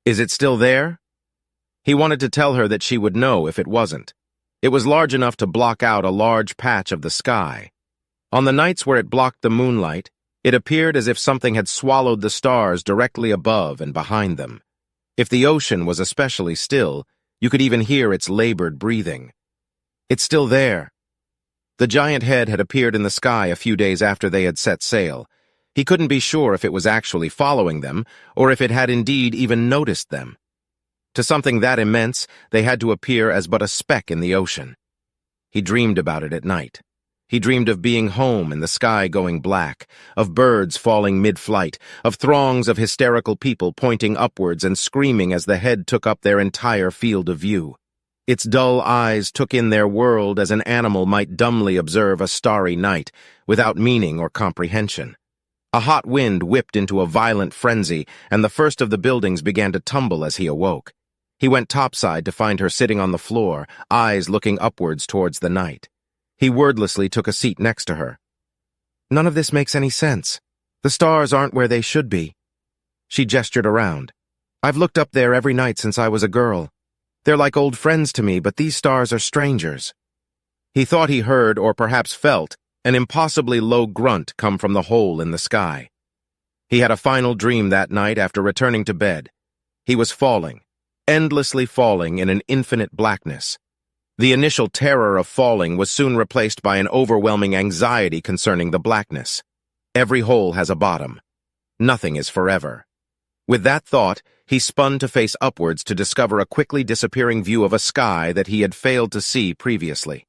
Is it still there? He wanted to tell her that she would know if it wasn't. It was large enough to block out a large patch of the sky. On the nights where it blocked the moonlight, it appeared as if something had swallowed the stars directly above and behind them. If the ocean was especially still, you could even hear its labored breathing. It's still there. The giant head had appeared in the sky a few days after they had set sail. He couldn't be sure if it was actually following them, or if it had indeed even noticed them. To something that immense, they had to appear as but a speck in the ocean. He dreamed about it at night. He dreamed of being home and the sky going black, of birds falling mid-flight, of throngs of hysterical people pointing upwards and screaming as the head took up their entire field of view. Its dull eyes took in their world as an animal might dumbly observe a starry night, without meaning or comprehension. A hot wind whipped into a violent frenzy, and the first of the buildings began to tumble as he awoke. He went topside to find her sitting on the floor, eyes looking upwards towards the night. He wordlessly took a seat next to her. None of this makes any sense. The stars aren't where they should be. She gestured around. I've looked up there every night since I was a girl. They're like old friends to me, but these stars are strangers. He thought he heard, or perhaps felt, an impossibly low grunt come from the hole in the sky. He had a final dream that night after returning to bed. He was falling, endlessly falling in an infinite blackness. The initial terror of falling was soon replaced by an overwhelming anxiety concerning the blackness. Every hole has a bottom. Nothing is forever. With that thought, he spun to face upwards to discover a quickly disappearing view of a sky that he had failed to see previously.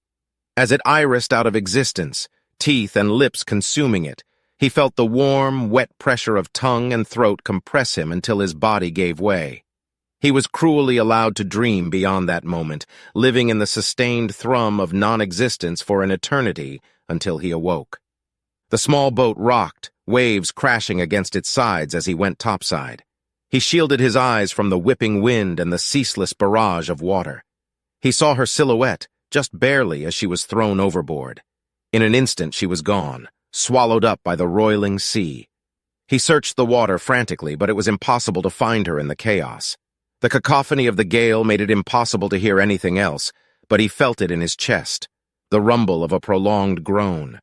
As it irised out of existence, teeth and lips consuming it, he felt the warm, wet pressure of tongue and throat compress him until his body gave way. He was cruelly allowed to dream beyond that moment, living in the sustained thrum of non-existence for an eternity until he awoke. The small boat rocked, waves crashing against its sides as he went topside. He shielded his eyes from the whipping wind and the ceaseless barrage of water. He saw her silhouette, just barely as she was thrown overboard. In an instant she was gone, swallowed up by the roiling sea. He searched the water frantically, but it was impossible to find her in the chaos. The cacophony of the gale made it impossible to hear anything else, but he felt it in his chest, the rumble of a prolonged groan.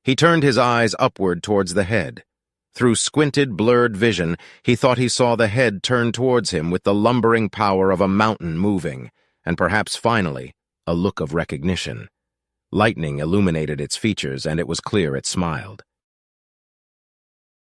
He turned his eyes upward towards the head. Through squinted, blurred vision, he thought he saw the head turn towards him with the lumbering power of a mountain moving, and perhaps finally, a look of recognition. Lightning illuminated its features, and it was clear it smiled.